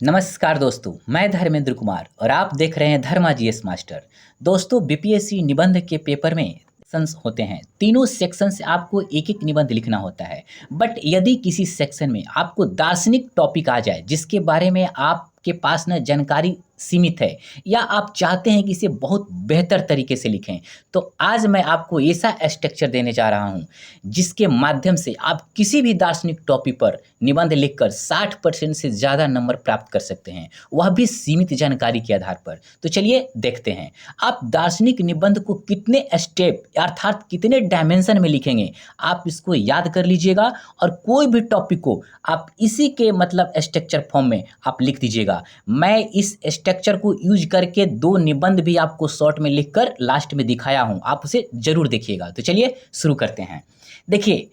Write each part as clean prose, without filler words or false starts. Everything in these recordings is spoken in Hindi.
नमस्कार दोस्तों, मैं धर्मेंद्र कुमार और आप देख रहे हैं धर्मा जीएस मास्टर। दोस्तों, बीपीएससी निबंध के पेपर में सेक्शंस होते हैं। तीनों सेक्शन से आपको एक एक निबंध लिखना होता है। बट यदि किसी सेक्शन में आपको दार्शनिक टॉपिक आ जाए जिसके बारे में आपके पास न जानकारी सीमित है या आप चाहते हैं कि इसे बहुत बेहतर तरीके से लिखें, तो आज मैं आपको ऐसा स्ट्रक्चर देने जा रहा हूं जिसके माध्यम से आप किसी भी दार्शनिक टॉपिक पर निबंध लिखकर 60% से ज़्यादा नंबर प्राप्त कर सकते हैं, वह भी सीमित जानकारी के आधार पर। तो चलिए देखते हैं आप दार्शनिक निबंध को कितने स्टेप अर्थात कितने डायमेंशन में लिखेंगे। आप इसको याद कर लीजिएगा और कोई भी टॉपिक को आप इसी के मतलब स्ट्रक्चर फॉर्म में आप लिख दीजिएगा। मैं इस स्ट्रक्चर को यूज करके 2 निबंध भी आपको शॉर्ट में लिखकर लास्ट में दिखाया हूं, आप उसे जरूर देखिएगा। तो चलिए शुरू करते हैं। देखिए,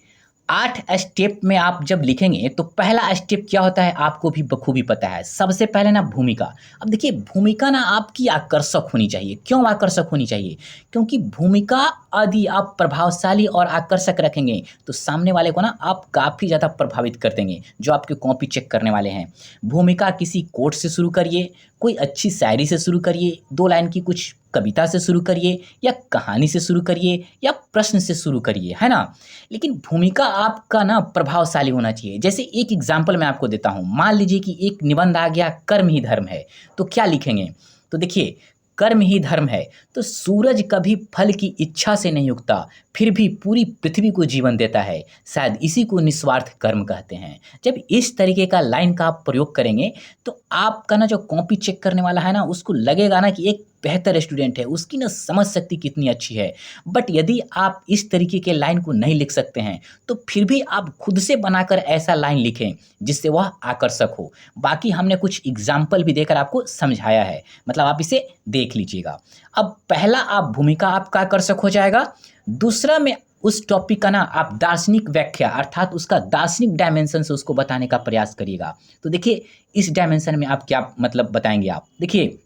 8 स्टेप में आप जब लिखेंगे तो पहला स्टेप क्या होता है आपको भी बखूबी पता है। सबसे पहले ना भूमिका। अब देखिए, भूमिका ना आपकी आकर्षक होनी चाहिए। क्यों आकर्षक होनी चाहिए? क्योंकि भूमिका यदि आप प्रभावशाली और आकर्षक रखेंगे तो सामने वाले को ना आप काफ़ी ज़्यादा प्रभावित कर देंगे, जो आपके कॉपी चेक करने वाले हैं। भूमिका किसी कोट से शुरू करिए, कोई अच्छी शायरी से शुरू करिए, 2 लाइन की कुछ कविता से शुरू करिए या कहानी से शुरू करिए या प्रश्न से शुरू करिए, है ना? लेकिन भूमिका आपका ना प्रभावशाली होना चाहिए। जैसे एक एग्जाम्पल मैं आपको देता हूँ। मान लीजिए कि एक निबंध आ गया, कर्म ही धर्म है, तो क्या लिखेंगे? तो देखिए, कर्म ही धर्म है तो सूरज कभी फल की इच्छा से नहीं उगता, फिर भी पूरी पृथ्वी को जीवन देता है, शायद इसी को निस्वार्थ कर्म कहते हैं। जब इस तरीके का लाइन का आप प्रयोग करेंगे तो आपका ना जो कॉपी चेक करने वाला है ना, उसको लगेगा ना कि एक बेहतर स्टूडेंट है, उसकी ना समझ शक्ति कितनी अच्छी है। बट यदि आप इस तरीके के लाइन को नहीं लिख सकते हैं तो फिर भी आप खुद से बनाकर ऐसा लाइन लिखें जिससे वह आकर्षक हो। बाकी हमने कुछ एग्जाम्पल भी देकर आपको समझाया है, मतलब आप इसे देख लीजिएगा। अब पहला आप भूमिका आपका आकर्षक हो जाएगा। दूसरा में उस टॉपिक का ना आप दार्शनिक व्याख्या अर्थात उसका दार्शनिक डायमेंशन से उसको बताने का प्रयास करिएगा। तो देखिए, इस डायमेंशन में आप क्या मतलब बताएंगे। आप देखिए,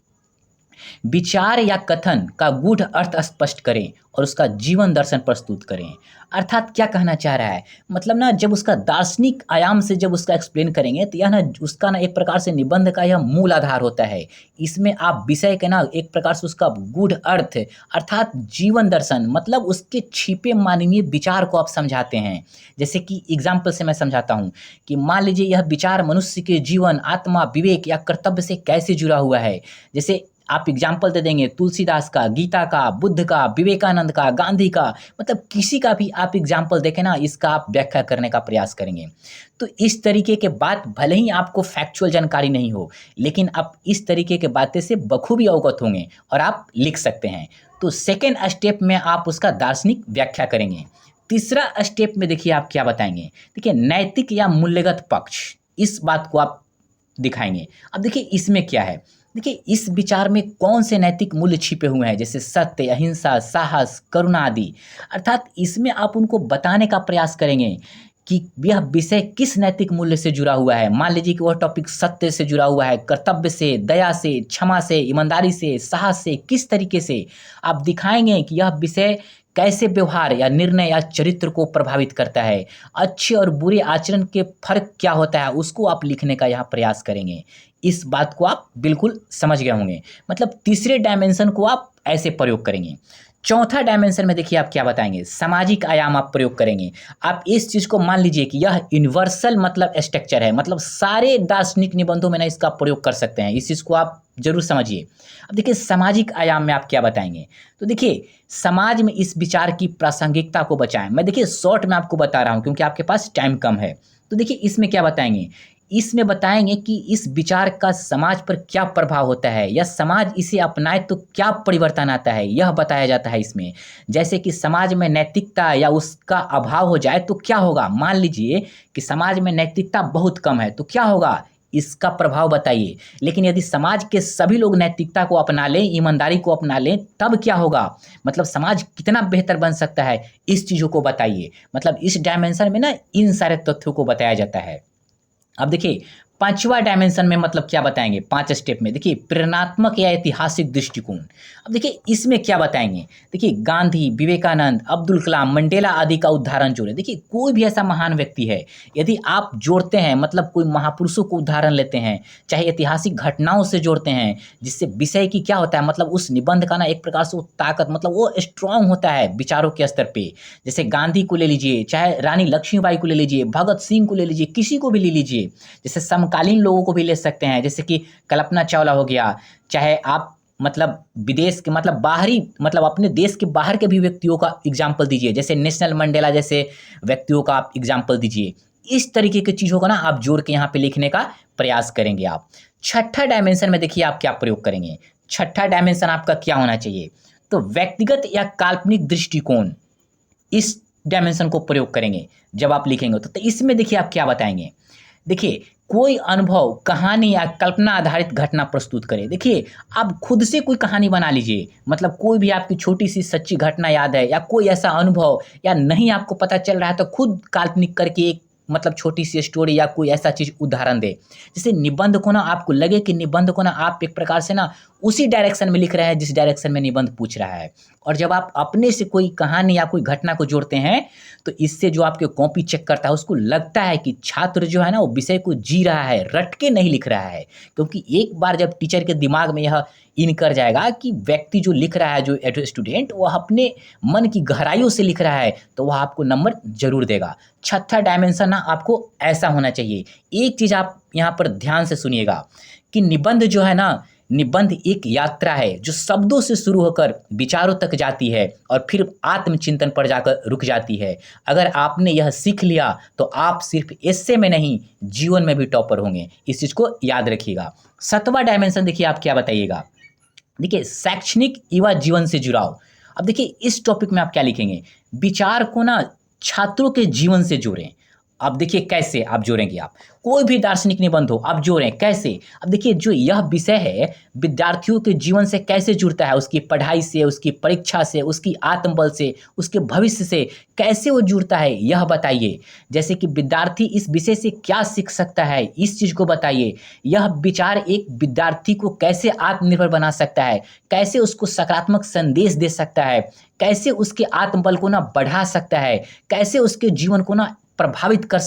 विचार या कथन का गूढ़ अर्थ स्पष्ट करें और उसका जीवन दर्शन प्रस्तुत करें। अर्थात क्या कहना चाह रहा है, मतलब ना जब उसका दार्शनिक आयाम से जब उसका एक्सप्लेन करेंगे तो यह ना उसका ना एक प्रकार से निबंध का यह मूल आधार होता है। इसमें आप विषय के ना एक प्रकार से उसका गूढ़ अर्थ अर्थात जीवन दर्शन मतलब उसके छिपे मानवीय विचार को आप समझाते हैं। जैसे कि एग्जाम्पल से मैं समझाता हूँ कि मान लीजिए यह विचार मनुष्य के जीवन, आत्मा, विवेक या कर्तव्य से कैसे जुड़ा हुआ है। जैसे आप एग्जाम्पल दे देंगे तुलसीदास का, गीता का, बुद्ध का, विवेकानंद का, गांधी का, मतलब किसी का भी आप एग्जाम्पल देखें ना, इसका आप व्याख्या करने का प्रयास करेंगे। तो इस तरीके के बात भले ही आपको फैक्चुअल जानकारी नहीं हो, लेकिन आप इस तरीके के बातें से बखूबी अवगत होंगे और आप लिख सकते हैं। तो सेकेंड स्टेप में आप उसका दार्शनिक व्याख्या करेंगे। तीसरा स्टेप में देखिए आप क्या बताएंगे। देखिए, नैतिक या मूल्यगत पक्ष, इस बात को आप दिखाएंगे। अब देखिए इसमें क्या है, देखिए इस विचार में कौन से नैतिक मूल्य छिपे हुए हैं, जैसे सत्य, अहिंसा, साहस, करुणा आदि। अर्थात इसमें आप उनको बताने का प्रयास करेंगे कि यह विषय किस नैतिक मूल्य से जुड़ा हुआ है। मान लीजिए कि वह टॉपिक सत्य से जुड़ा हुआ है, कर्तव्य से, दया से, क्षमा से, ईमानदारी से, साहस से, किस तरीके से आप दिखाएंगे कि यह विषय कैसे व्यवहार या निर्णय या चरित्र को प्रभावित करता है, अच्छे और बुरे आचरण के फर्क क्या होता है, उसको आप लिखने का यहाँ प्रयास करेंगे। इस बात को आप बिल्कुल समझ गए होंगे। मतलब तीसरे डायमेंशन को आप ऐसे प्रयोग करेंगे। चौथा डायमेंशन में देखिए आप क्या बताएंगे, सामाजिक आयाम आप प्रयोग करेंगे। आप इस चीज़ को मान लीजिए कि यह यूनिवर्सल मतलब स्ट्रक्चर है, मतलब सारे दार्शनिक निबंधों में ना इसका प्रयोग कर सकते हैं। इस चीज़ को आप जरूर समझिए। अब देखिए सामाजिक आयाम में आप क्या बताएंगे। तो देखिए, समाज में इस विचार की प्रासंगिकता को बचाएं। मैं देखिए शॉर्ट में आपको बता रहा हूँ क्योंकि आपके पास टाइम कम है। तो देखिए इसमें क्या बताएंगे, इसमें बताएंगे कि इस विचार का समाज पर क्या प्रभाव होता है या समाज इसे अपनाए तो क्या परिवर्तन आता है, यह बताया जाता है इसमें। जैसे कि समाज में नैतिकता या उसका अभाव हो जाए तो क्या होगा। मान लीजिए कि समाज में नैतिकता बहुत कम है तो क्या होगा, इसका प्रभाव बताइए। लेकिन यदि समाज के सभी लोग नैतिकता को अपना लें, ईमानदारी को अपना लें, तब क्या होगा, मतलब समाज कितना बेहतर बन सकता है, इस चीज़ों को बताइए। मतलब इस डायमेंशन में ना इन सारे तथ्यों को बताया जाता है। अब देखिए पांचवा डायमेंशन में मतलब क्या बताएंगे 5 स्टेप में, देखिए प्रेरणात्मक या ऐतिहासिक दृष्टिकोण। अब देखिए इसमें क्या बताएंगे, देखिए गांधी, विवेकानंद, अब्दुल कलाम, मंडेला आदि का उदाहरण जोड़े। देखिए कोई भी ऐसा महान व्यक्ति है, यदि आप जोड़ते हैं मतलब कोई महापुरुषों को उदाहरण लेते हैं, चाहे ऐतिहासिक घटनाओं से जोड़ते हैं, जिससे विषय की क्या होता है मतलब उस निबंध का ना एक प्रकार से वो ताकत मतलब वो स्ट्रांग होता है विचारों के स्तर पे। जैसे गांधी को ले लीजिए, चाहे रानी लक्ष्मीबाई को ले लीजिए, भगत सिंह को ले लीजिए, किसी को भी ले लीजिए, जैसे समकालीन लोगों को भी ले सकते हैं, जैसे कि कल्पना चावला हो गया, चाहे आप मतलब विदेश के मतलब बाहरी मतलब अपने देश के बाहर के भी व्यक्तियों का एग्जाम्पल दीजिए, जैसे नेशनल मंडेला जैसे व्यक्तियों का आप एग्जाम्पल दीजिए। इस तरीके की चीज़ों का ना आप जोड़ के यहाँ पे लिखने का प्रयास करेंगे आप। छठा डायमेंशन में देखिए आप क्या प्रयोग करेंगे। छठा डायमेंशन आपका क्या होना चाहिए, तो व्यक्तिगत या काल्पनिक दृष्टिकोण, इस डायमेंशन को प्रयोग करेंगे जब आप लिखेंगे तो इसमें देखिए आप क्या बताएंगे। देखिए कोई अनुभव, कहानी या कल्पना आधारित घटना प्रस्तुत करें। देखिए आप खुद से कोई कहानी बना लीजिए, मतलब कोई भी आपकी छोटी सी सच्ची घटना याद है या कोई ऐसा अनुभव या नहीं आपको पता चल रहा है तो खुद काल्पनिक करके एक मतलब छोटी सी स्टोरी या कोई ऐसा चीज़ उदाहरण दे, जिससे निबंध को ना आपको लगे कि निबंध को ना आप एक प्रकार से ना उसी डायरेक्शन में लिख रहे हैं जिस डायरेक्शन में निबंध पूछ रहा है। और जब आप अपने से कोई कहानी या कोई घटना को जोड़ते हैं तो इससे जो आपके कॉपी चेक करता है उसको लगता है कि छात्र जो है ना वो विषय को जी रहा है, रट के नहीं लिख रहा है। क्योंकि एक बार जब टीचर के दिमाग में यह इन कर जाएगा कि व्यक्ति जो लिख रहा है, जो स्टूडेंट वह अपने मन की गहराइयों से लिख रहा है, तो वह आपको नंबर जरूर देगा। छठा डायमेंशन ना आपको ऐसा होना चाहिए। एक चीज़ आप यहाँ पर ध्यान से सुनिएगा कि निबंध जो है ना, निबंध एक यात्रा है जो शब्दों से शुरू होकर विचारों तक जाती है और फिर आत्मचिंतन पर जाकर रुक जाती है। अगर आपने यह सीख लिया तो आप सिर्फ एस्से में नहीं जीवन में भी टॉपर होंगे, इस चीज़ को याद रखिएगा। सातवां डायमेंशन देखिए आप क्या बताइएगा। देखिए शैक्षणिक युवा जीवन से जुड़ाव। अब देखिए इस टॉपिक में आप क्या लिखेंगे, विचार को ना छात्रों के जीवन से जोड़ें। अब देखिए कैसे आप जोड़ेंगे, आप कोई भी दार्शनिक निबंध हो आप जोड़ें कैसे। अब देखिए जो यह विषय है विद्यार्थियों के जीवन से कैसे जुड़ता है, उसकी पढ़ाई से, उसकी परीक्षा से, उसकी आत्मबल से, उसके भविष्य से कैसे वो जुड़ता है यह बताइए। जैसे कि विद्यार्थी इस विषय से क्या सीख सकता है इस चीज़ को बताइए। यह विचार एक विद्यार्थी को कैसे आत्मनिर्भर बना सकता है, कैसे उसको सकारात्मक संदेश दे सकता है, कैसे उसके आत्मबल को ना बढ़ा सकता है, कैसे उसके जीवन को ना प्रभावित कर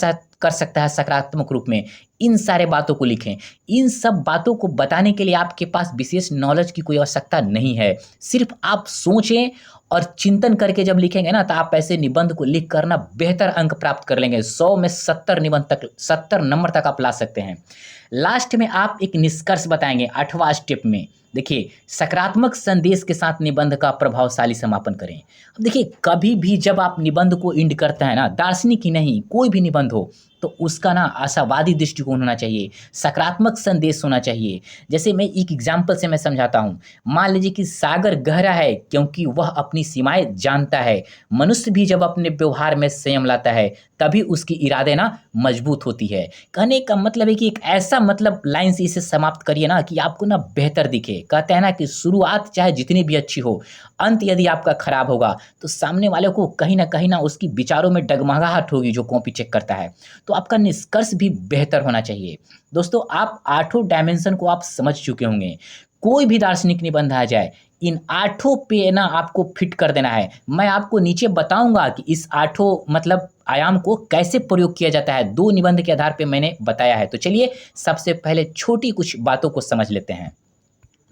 सकता है सकारात्मक रूप में। इन सारे बातों को लिखें। इन सब बातों को बताने के लिए आपके पास विशेष नॉलेज की कोई आवश्यकता नहीं है, सिर्फ आप सोचें और चिंतन करके जब लिखेंगे ना तो आप ऐसे निबंध को लिख कर ना बेहतर अंक प्राप्त कर लेंगे। 100 में 70 निबंध तक 70 नंबर तक आप ला सकते हैं। लास्ट में आप एक निष्कर्ष बताएंगे 8वां स्टेप में। देखिए सकारात्मक संदेश के साथ निबंध का प्रभावशाली समापन करें। अब देखिए कभी भी जब आप निबंध को एंड करते हैं ना, दार्शनिक ही नहीं कोई भी निबंध हो, तो उसका ना आशावादी दृष्टिकोण होना चाहिए, सकारात्मक संदेश होना चाहिए। जैसे मैं एक एग्जाम्पल से मैं समझाता हूँ। मान लीजिए कि सागर गहरा है क्योंकि वह अपनी सीमाएं जानता है। मनुष्य भी जब अपने व्यवहार में संयम लाता है तभी उसकी इरादे ना मजबूत होती है। कहने का मतलब है कि एक ऐसा मतलब लाइन से इसे समाप्त करिए ना कि आपको ना बेहतर दिखे। कहते हैं ना कि शुरुआत चाहे जितनी भी अच्छी हो, अंत यदि आपका खराब होगा तो सामने वाले को कहीं ना उसकी विचारों में डगमगाहट होगी जो कॉपी चेक करता है। तो आपका निष्कर्ष भी बेहतर होना चाहिए। दोस्तों आप 8 डायमेंशन को आप समझ चुके होंगे। कोई भी दार्शनिक निबंध आ जाए इन 8 पे ना आपको फिट कर देना है। मैं आपको नीचे बताऊंगा कि इस 8 मतलब आयाम को कैसे प्रयोग किया जाता है। 2 निबंध के आधार पे मैंने बताया है। तो चलिए सबसे पहले छोटी कुछ बातों को समझ लेते हैं।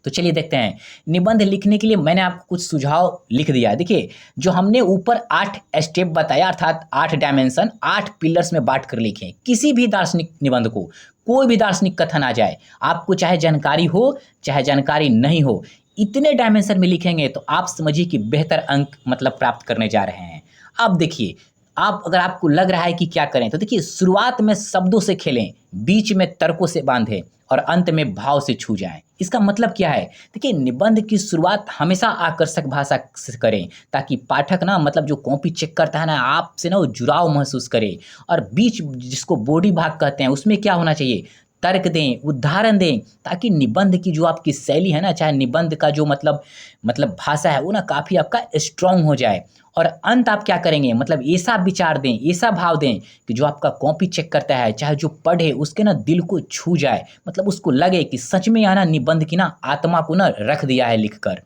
तो चलिए देखते हैं। निबंध लिखने के लिए मैंने आपको कुछ सुझाव लिख दिया है। देखिए जो हमने ऊपर 8 स्टेप बताया अर्थात 8 डायमेंशन 8 पिलर्स में बांट कर लिखें। किसी भी दार्शनिक निबंध को, कोई भी दार्शनिक कथन आ जाए, आपको चाहे जानकारी हो चाहे जानकारी नहीं हो, इतने डायमेंशन में लिखेंगे तो आप समझिए कि बेहतर अंक मतलब प्राप्त करने जा रहे हैं। अब देखिए आप अगर आपको लग रहा है कि क्या करें तो देखिए शुरुआत में शब्दों से खेलें, बीच में तर्कों से बांधें और अंत में भाव से छू जाएं। इसका मतलब क्या है, देखिए निबंध की शुरुआत हमेशा आकर्षक भाषा से करें ताकि पाठक ना मतलब जो कॉपी चेक करता है ना आपसे ना वो जुड़ाव महसूस करे। और बीच जिसको बॉडी भाग कहते हैं उसमें क्या होना चाहिए, तर्क दें, उदाहरण दें, ताकि निबंध की जो आपकी शैली है ना, चाहे निबंध का जो मतलब भाषा है वो ना काफ़ी आपका स्ट्रांग हो जाए। और अंत आप क्या करेंगे, मतलब ऐसा विचार दें, ऐसा भाव दें कि जो आपका कॉपी चेक करता है, चाहे जो पढ़े, उसके ना दिल को छू जाए, मतलब उसको लगे कि सच में यहाँ ना निबंध की ना आत्मा को ना रख दिया है लिखकर,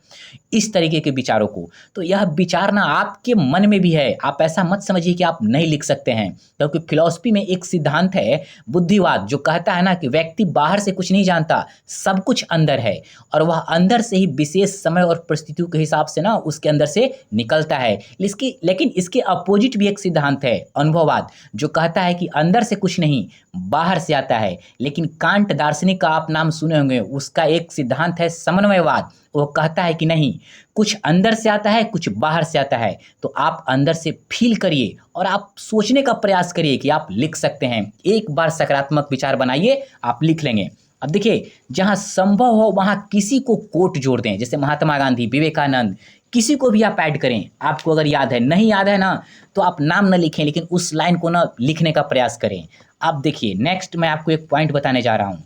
इस तरीके के विचारों को। तो यह विचार ना आपके मन में भी है, आप ऐसा मत समझिए कि आप नहीं लिख सकते हैं, क्योंकि फिलॉसफी में एक सिद्धांत है बुद्धिवाद, जो कहता है ना कि व्यक्ति बाहर से कुछ नहीं जानता, सब कुछ अंदर है, और वह अंदर से ही विशेष समय और परिस्थितियों के हिसाब से ना उसके अंदर से निकलता है। लेकिन इसके अपोजिट भी एक सिद्धांत है अनुभववाद, जो कहता है कि अंदर से कुछ नहीं, बाहर से आता है। लेकिन कांट दार्शनिक का आप नाम सुने होंगे, उसका एक सिद्धांत है समन्वयवाद, वो कहता है कि नहीं, कुछ अंदर से आता है, कुछ बाहर से आता है। तो आप अंदर से फील करिए और आप सोचने का प्रयास करिए कि आप लिख सकते हैं। एक बार सकारात्मक विचार बनाइए, आप लिख लेंगे। अब देखिए, जहाँ संभव हो वहाँ किसी को कोट जोड़ दें, जैसे महात्मा गांधी, विवेकानंद, किसी को भी आप ऐड करें। आपको अगर याद है, नहीं याद है ना, तो आप नाम न लिखें, लेकिन उस लाइन को ना लिखने का प्रयास करें। अब देखिए, नेक्स्ट मैं आपको एक पॉइंट बताने जा रहा हूँ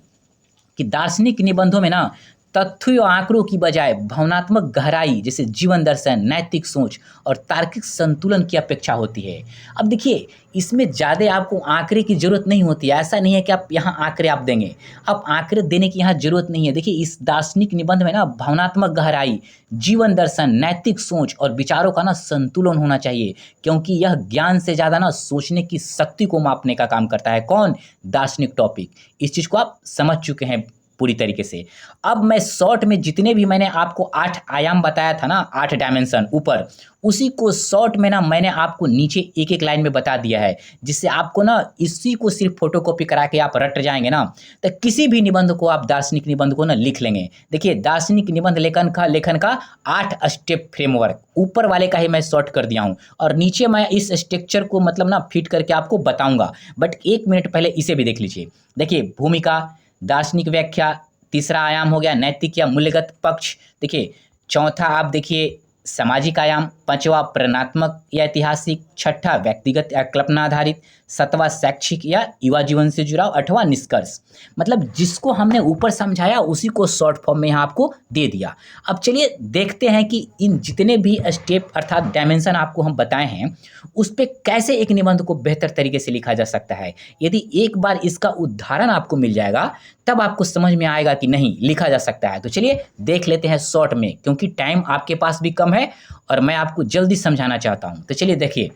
कि दार्शनिक निबंधों में ना तथ्यों और आंकड़ों की बजाय भावनात्मक गहराई, जैसे जीवन दर्शन, नैतिक सोच और तार्किक संतुलन की अपेक्षा होती है। अब देखिए, इसमें ज़्यादा आपको आंकड़े की ज़रूरत नहीं होती है। ऐसा नहीं है कि आप यहाँ आंकड़े आप देंगे, आप आंकड़े देने की यहाँ ज़रूरत नहीं है। देखिए, इस दार्शनिक निबंध में ना भावनात्मक गहराई, जीवन दर्शन, नैतिक सोच और विचारों का ना संतुलन होना चाहिए, क्योंकि यह ज्ञान से ज़्यादा ना सोचने की शक्ति को मापने का काम करता है। कौन? दार्शनिक टॉपिक। इस चीज़ को आप समझ चुके हैं पूरी तरीके से। अब मैं शॉर्ट में जितने भी मैंने आपको 8 आयाम बताया था ना, 8 डायमेंशन ऊपर, उसी को शॉर्ट में ना मैंने आपको नीचे एक-एक लाइन में बता दिया है, जिससे आपको ना इसी को सिर्फ फोटोकॉपी करा के आप रट जाएँगे ना, तो किसी भी निबंध को आप दार्शनिक निबंध को ना लिख लेंगे। देखिए, दार्शनिक निबंध लेखन का 8 स्टेप फ्रेमवर्क, ऊपर वाले का ही मैं शॉर्ट कर दिया हूँ, और नीचे मैं इस स्ट्रक्चर को मतलब ना फिट करके आपको बताऊँगा। बट 1 मिनट पहले इसे भी देख लीजिए। देखिए, भूमिका, दार्शनिक व्याख्या, तीसरा आयाम हो गया नैतिक या मूल्यगत पक्ष। देखिए, चौथा आप देखिए सामाजिक आयाम, पांचवा प्रेरणात्मक या ऐतिहासिक, छठा व्यक्तिगत या कल्पना आधारित, सातवां शैक्षिक या युवा जीवन से जुड़ाव, आठवां निष्कर्ष। मतलब जिसको हमने ऊपर समझाया उसी को शॉर्ट फॉर्म में यहाँ आपको दे दिया। अब चलिए देखते हैं कि इन जितने भी स्टेप अर्थात डायमेंशन आपको हम बताए हैं, उस पे कैसे एक निबंध को बेहतर तरीके से लिखा जा सकता है। यदि एक बार इसका उदाहरण आपको मिल जाएगा, तब आपको समझ में आएगा कि नहीं, लिखा जा सकता है। तो चलिए देख लेते हैं शॉर्ट में, क्योंकि टाइम आपके पास भी कम है और मैं आपको जल्दी समझाना चाहता हूँ। तो चलिए देखिए,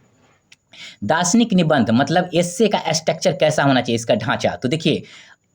दार्शनिक निबंध मतलब एस्से का स्ट्रक्चर कैसा होना चाहिए, इसका ढांचा। तो देखिए,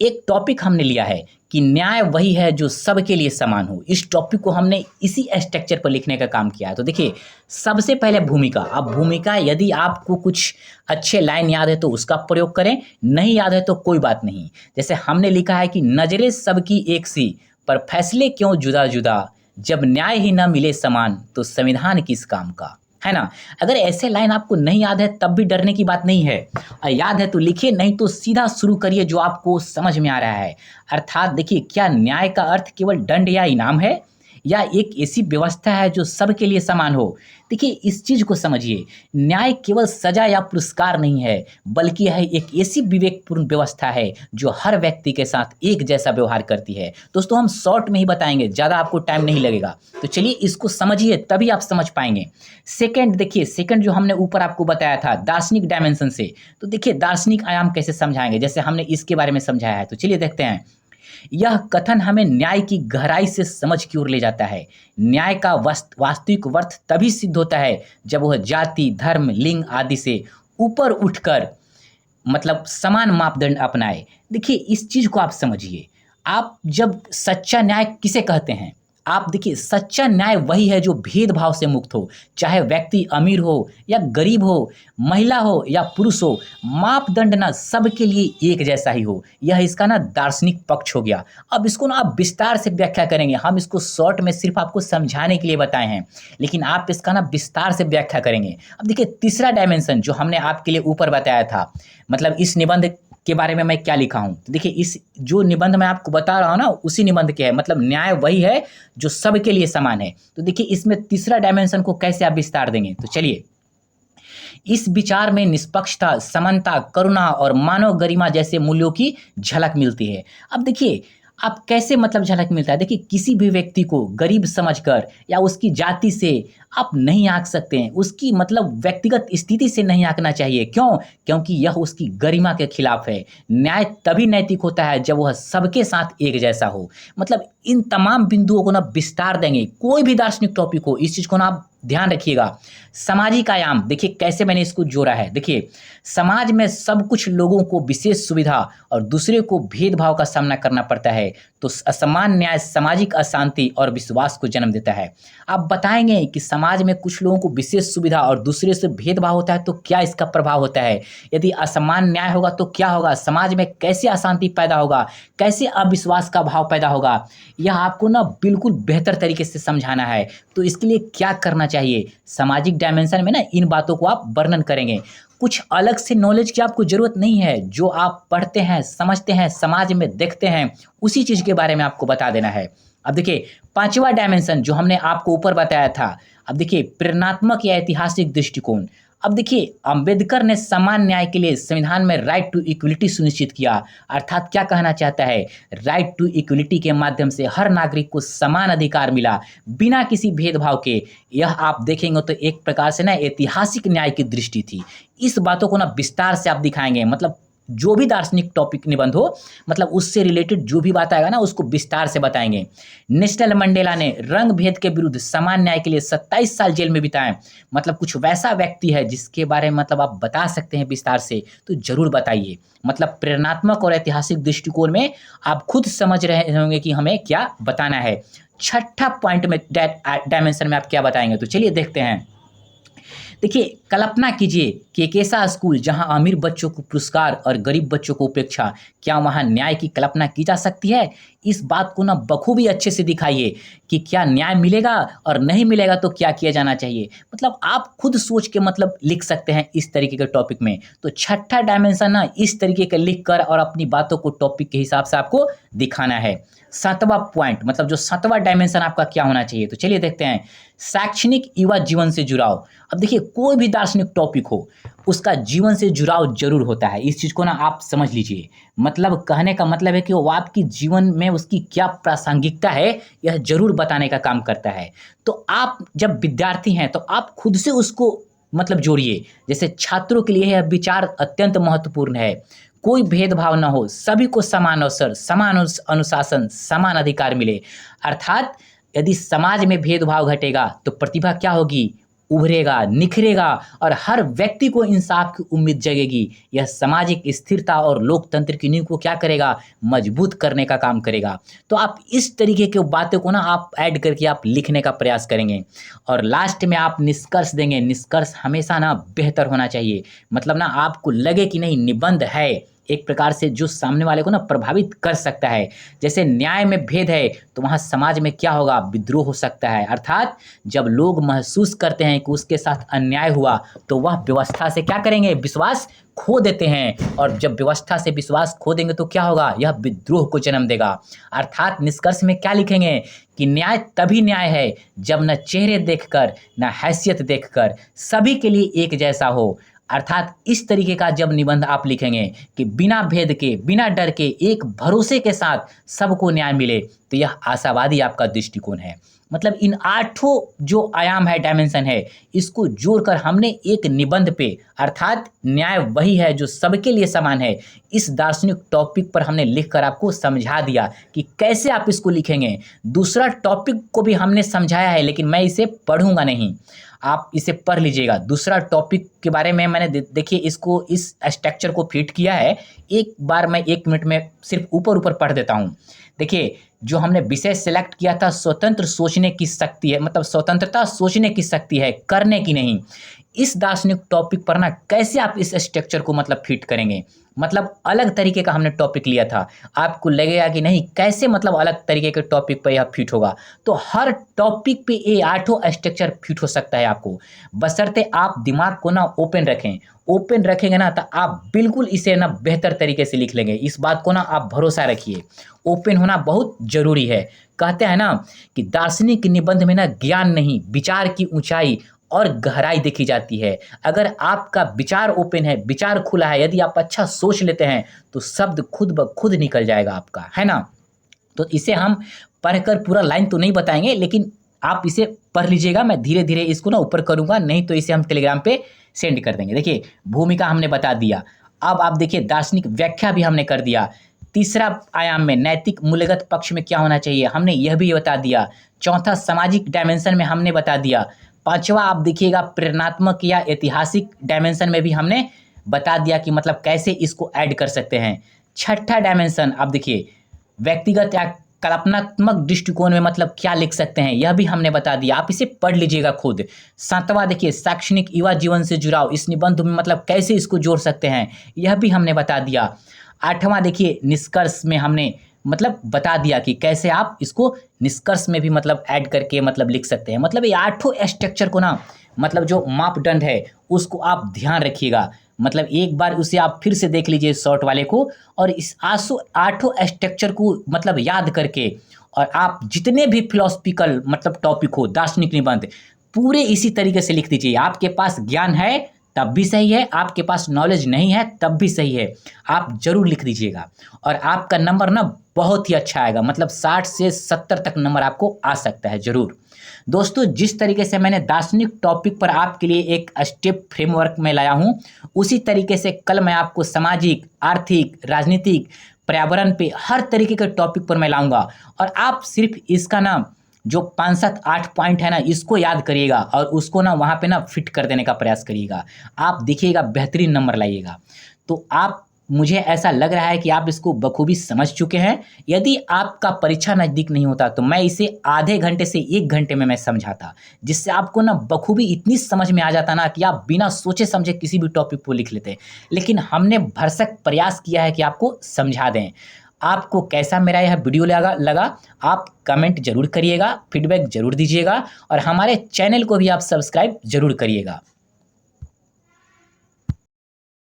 एक टॉपिक हमने लिया है कि न्याय वही है जो सबके लिए समान हो। इस टॉपिक को हमने इसी स्ट्रक्चर पर लिखने का काम किया है। तो देखिए, सबसे पहले भूमिका। अब भूमिका, यदि आपको कुछ अच्छे लाइन याद है तो उसका प्रयोग करें, नहीं याद है तो कोई बात नहीं। जैसे हमने लिखा है कि नजरें सबकी एक सी, पर फैसले क्यों जुदा जुदा, जब न्याय ही न मिले समान तो संविधान किस काम का, है ना। अगर ऐसे लाइन आपको नहीं याद है तब भी डरने की बात नहीं है, और याद है तो लिखिए, नहीं तो सीधा शुरू करिए जो आपको समझ में आ रहा है। अर्थात देखिए, क्या न्याय का अर्थ केवल दंड या इनाम है, या एक ऐसी व्यवस्था है जो सबके लिए समान हो। देखिए, इस चीज़ को समझिए, न्याय केवल सजा या पुरस्कार नहीं है, बल्कि यह एक ऐसी विवेकपूर्ण व्यवस्था है जो हर व्यक्ति के साथ एक जैसा व्यवहार करती है। दोस्तों, हम शॉर्ट में ही बताएंगे, ज़्यादा आपको टाइम नहीं लगेगा। तो चलिए इसको समझिए, तभी आप समझ पाएंगे। सेकंड देखिए, सेकंड जो हमने ऊपर आपको बताया था दार्शनिक डायमेंशन से, तो देखिए दार्शनिक आयाम कैसे समझाएंगे, जैसे हमने इसके बारे में समझाया है। तो चलिए देखते हैं। यह कथन हमें न्याय की गहराई से समझ की ओर ले जाता है। न्याय का वास्तविक अर्थ तभी सिद्ध होता है जब वह जाति, धर्म, लिंग आदि से ऊपर उठकर मतलब समान मापदंड अपनाए। देखिए, इस चीज़ को आप समझिए। आप जब सच्चा न्याय किसे कहते हैं, आप देखिए, सच्चा न्याय वही है जो भेदभाव से मुक्त हो, चाहे व्यक्ति अमीर हो या गरीब हो, महिला हो या पुरुष हो, मापदंड ना सबके लिए एक जैसा ही हो। यह इसका ना दार्शनिक पक्ष हो गया। अब इसको ना आप विस्तार से व्याख्या करेंगे, हम इसको शॉर्ट में सिर्फ आपको समझाने के लिए बताए हैं, लेकिन आप इसका ना विस्तार से व्याख्या करेंगे। अब देखिए, तीसरा डायमेंशन जो हमने आपके लिए ऊपर बताया था, मतलब इस निबंध के बारे में मैं क्या लिखा हूँ। तो देखिए, इस जो निबंध मैं आपको बता रहा हूँ ना, उसी निबंध के है, मतलब न्याय वही है जो सबके लिए समान है। तो देखिए, इसमें तीसरा डायमेंशन को कैसे आप विस्तार देंगे। तो चलिए, इस विचार में निष्पक्षता, समानता, करुणा और मानव गरिमा जैसे मूल्यों की झलक मिलती है। अब देखिए, आप कैसे मतलब झलक मिलता है? देखिए, किसी भी व्यक्ति को गरीब समझकर या उसकी जाति से आप नहीं आँक सकते हैं। उसकी मतलब व्यक्तिगत स्थिति से नहीं आँकना चाहिए। क्यों? क्योंकि यह उसकी गरिमा के खिलाफ है। न्याय तभी नैतिक होता है जब वह सबके साथ एक जैसा हो। मतलब इन तमाम बिंदुओं को ना विस्तार देंगे। कोई भी दार्शनिक टॉपिक हो, इस चीज़ को ना आप ध्यान रखिएगा। सामाजिक आयाम देखिए कैसे मैंने इसको जोड़ा है। देखिए, समाज में सब कुछ लोगों को विशेष सुविधा और दूसरे को भेदभाव का सामना करना पड़ता है। तो असमान न्याय सामाजिक अशांति और विश्वास को जन्म देता है। आप बताएँगे कि समाज में कुछ लोगों को विशेष सुविधा और दूसरे से भेदभाव होता है तो क्या इसका प्रभाव होता है? यदि असमान न्याय होगा तो क्या होगा? समाज में कैसे अशांति पैदा होगा? कैसे अविश्वास का भाव पैदा होगा? यह आपको ना बिल्कुल बेहतर तरीके से समझाना है। तो इसके लिए क्या करना चाहिए? सामाजिक डायमेंशन में ना इन बातों को आप वर्णन करेंगे। कुछ अलग से नॉलेज की आपको ज़रूरत नहीं है। जो आप पढ़ते हैं, समझते हैं, समाज में देखते हैं, उसी चीज़ के बारे में आपको बता देना है। अब देखिए, 5वां डायमेंशन जो हमने आपको ऊपर बताया था। अब देखिए, प्रेरणात्मक या ऐतिहासिक दृष्टिकोण। अब देखिए, अंबेडकर ने समान न्याय के लिए संविधान में राइट टू इक्वलिटी सुनिश्चित किया। अर्थात क्या कहना चाहता है? राइट टू इक्वलिटी के माध्यम से हर नागरिक को समान अधिकार मिला, बिना किसी भेदभाव के। यह आप देखेंगे तो एक प्रकार से ना ऐतिहासिक न्याय की दृष्टि थी। इस बातों को ना विस्तार से आप दिखाएँगे। मतलब जो भी दार्शनिक टॉपिक निबंध हो, मतलब उससे रिलेटेड जो भी बात आएगा ना उसको विस्तार से बताएँगे। नेल्सन मंडेला ने रंग भेद के विरुद्ध समान न्याय के लिए 27 साल जेल में बिताए। मतलब कुछ वैसा व्यक्ति है जिसके बारे में मतलब आप बता सकते हैं विस्तार से, तो ज़रूर बताइए। मतलब प्रेरणात्मक और ऐतिहासिक दृष्टिकोण में आप खुद समझ रहे होंगे कि हमें क्या बताना है। छठा पॉइंट में डायमेंशन में आप क्या बताएँगे? तो चलिए देखते हैं। देखिए, कल्पना कीजिए कि एक ऐसा स्कूल जहां अमीर बच्चों को पुरस्कार और गरीब बच्चों को उपेक्षा। क्या वहां न्याय की कल्पना की जा सकती है? इस बात को ना बखूबी अच्छे से दिखाइए कि क्या न्याय मिलेगा और नहीं मिलेगा तो क्या किया जाना चाहिए। मतलब आप खुद सोच के मतलब लिख सकते हैं इस तरीके के टॉपिक में। तो छठा डायमेंशन ना इस तरीके का लिख कर और अपनी बातों को टॉपिक के हिसाब से आपको दिखाना है। 7वां पॉइंट मतलब जो 7वां डायमेंशन आपका क्या होना चाहिए? तो चलिए देखते हैं। शैक्षणिक युवा जीवन से जुड़ाव। अब देखिए, कोई भी दार्शनिक टॉपिक हो, उसका जीवन से जुड़ाव ज़रूर होता है। इस चीज़ को ना आप समझ लीजिए। मतलब कहने का मतलब है कि वो आपकी जीवन में उसकी क्या प्रासंगिकता है, यह ज़रूर बताने का काम करता है। तो आप जब विद्यार्थी हैं, तो आप खुद से उसको मतलब जोड़िए। जैसे छात्रों के लिए यह विचार अत्यंत महत्वपूर्ण है। कोई भेदभाव ना हो, सभी को समान अवसर, समान अनुशासन, समान अधिकार मिले। अर्थात यदि समाज में भेदभाव घटेगा तो प्रतिभा क्या होगी? उभरेगा, निखरेगा और हर व्यक्ति को इंसाफ की उम्मीद जगेगी। यह सामाजिक स्थिरता और लोकतंत्र की नींव को क्या करेगा? मजबूत करने का काम करेगा। तो आप इस तरीके की बातों को ना आप ऐड करके आप लिखने का प्रयास करेंगे और लास्ट में आप निष्कर्ष देंगे। निष्कर्ष हमेशा ना बेहतर होना चाहिए। मतलब ना आपको लगे कि नहीं, निबंध है एक प्रकार से जो सामने वाले को ना प्रभावित कर सकता है। जैसे न्याय में भेद है तो वहाँ समाज में क्या होगा? विद्रोह हो सकता है। अर्थात जब लोग महसूस करते हैं कि उसके साथ अन्याय हुआ तो वह व्यवस्था से क्या करेंगे? विश्वास खो देते हैं और जब व्यवस्था से विश्वास खो देंगे तो क्या होगा? यह विद्रोह को जन्म देगा। अर्थात निष्कर्ष में क्या लिखेंगे कि न्याय तभी न्याय है जब न चेहरे देखकर न हैसियत देखकर सभी के लिए एक जैसा हो। अर्थात इस तरीके का जब निबंध आप लिखेंगे कि बिना भेद के, बिना डर के, एक भरोसे के साथ सबको न्याय मिले, तो यह आशावादी आपका दृष्टिकोण है। मतलब इन 8 जो आयाम है, डायमेंशन है, इसको जोड़कर हमने एक निबंध पे अर्थात न्याय वही है जो सबके लिए समान है, इस दार्शनिक टॉपिक पर हमने लिखकर आपको समझा दिया कि कैसे आप इसको लिखेंगे। दूसरा टॉपिक को भी हमने समझाया है लेकिन मैं इसे पढ़ूंगा नहीं, आप इसे पढ़ लीजिएगा। दूसरा टॉपिक के बारे में मैंने देखिए इसको, इस स्ट्रक्चर को फिट किया है। एक बार मैं 1 मिनट में सिर्फ ऊपर पढ़ देता हूँ। देखिए, जो हमने विषय सेलेक्ट किया था, स्वतंत्र सोचने की शक्ति है, मतलब स्वतंत्रता सोचने की शक्ति है, करने की नहीं। इस दार्शनिक टॉपिक पर ना कैसे आप इस स्ट्रक्चर को मतलब फिट करेंगे? मतलब अलग तरीके का हमने टॉपिक लिया था। आपको लगेगा कि नहीं, कैसे मतलब अलग तरीके के टॉपिक पर यह फिट होगा? तो हर टॉपिक पे ये 8 स्ट्रक्चर फिट हो सकता है आपको, बशर्ते आप दिमाग को ना ओपन रखें। ओपन रखेंगे ना तो आप बिल्कुल इसे ना बेहतर तरीके से लिख लेंगे। इस बात को ना आप भरोसा रखिए। ओपन होना बहुत ज़रूरी है। कहते हैं ना कि दार्शनिक निबंध में ना ज्ञान नहीं, विचार की ऊंचाई और गहराई देखी जाती है। अगर आपका विचार ओपन है, विचार खुला है, यदि आप अच्छा सोच लेते हैं तो शब्द खुद ब खुद निकल जाएगा आपका, है ना? तो इसे हम पढ़कर पूरा लाइन तो नहीं बताएंगे, लेकिन आप इसे पढ़ लीजिएगा। मैं धीरे धीरे इसको ना ऊपर करूंगा, नहीं तो इसे हम टेलीग्राम पे सेंड कर देंगे। देखिए भूमिका हमने बता दिया, अब आप देखिए दार्शनिक व्याख्या भी हमने कर दिया। तीसरा आयाम में नैतिक मूल्यगत पक्ष में क्या होना चाहिए हमने यह भी बता दिया। चौथा सामाजिक डायमेंशन में हमने बता दिया। पांचवा आप देखिएगा प्रेरणात्मक या ऐतिहासिक डायमेंशन में भी हमने बता दिया कि मतलब कैसे इसको ऐड कर सकते हैं। छठा डायमेंशन आप देखिए व्यक्तिगत या कल्पनात्मक दृष्टिकोण में मतलब क्या लिख सकते हैं, यह भी हमने बता दिया, आप इसे पढ़ लीजिएगा खुद। सातवां देखिए शैक्षणिक युवा जीवन से जुड़ाव, इस निबंध में मतलब कैसे इसको जोड़ सकते हैं, यह भी हमने बता दिया। आठवां देखिए निष्कर्ष में हमने मतलब बता दिया कि कैसे आप इसको निष्कर्ष में भी मतलब ऐड करके मतलब लिख सकते हैं। मतलब ये आठों स्ट्रक्चर को ना मतलब जो मापदंड है उसको आप ध्यान रखिएगा। मतलब एक बार उसे आप फिर से देख लीजिए शॉर्ट वाले को, और इस आठों स्ट्रक्चर को मतलब याद करके, और आप जितने भी फिलोसफिकल मतलब टॉपिक हो दार्शनिक निबंध पूरे इसी तरीके से लिख दीजिए। आपके पास ज्ञान है तब भी सही है, आपके पास नॉलेज नहीं है तब भी सही है, आप जरूर लिख दीजिएगा। और आपका नंबर ना बहुत ही अच्छा आएगा, मतलब 60 से 70 तक नंबर आपको आ सकता है जरूर। दोस्तों जिस तरीके से मैंने दार्शनिक टॉपिक पर आपके लिए एक स्टेप फ्रेमवर्क में लाया हूँ, उसी तरीके से कल मैं आपको सामाजिक, आर्थिक, राजनीतिक, पर्यावरण पे हर तरीके के टॉपिक पर मैं लाऊंगा। और आप सिर्फ इसका ना जो 5, 7, 8 पॉइंट है ना इसको याद करिएगा और उसको ना वहाँ पे ना फिट कर देने का प्रयास करिएगा। आप देखिएगा बेहतरीन नंबर लाइएगा। तो आप मुझे ऐसा लग रहा है कि आप इसको बखूबी समझ चुके हैं। यदि आपका परीक्षा नज़दीक नहीं होता तो मैं इसे आधे घंटे से 1 घंटे में मैं समझाता, जिससे आपको ना बखूबी इतनी समझ में आ जाता ना कि आप बिना सोचे समझे किसी भी टॉपिक को लिख लेते। लेकिन हमने भरसक प्रयास किया है कि आपको समझा दें। आपको कैसा मेरा यह वीडियो लगा आप कमेंट जरूर करिएगा, फीडबैक जरूर दीजिएगा, और हमारे चैनल को भी आप सब्सक्राइब जरूर करिएगा।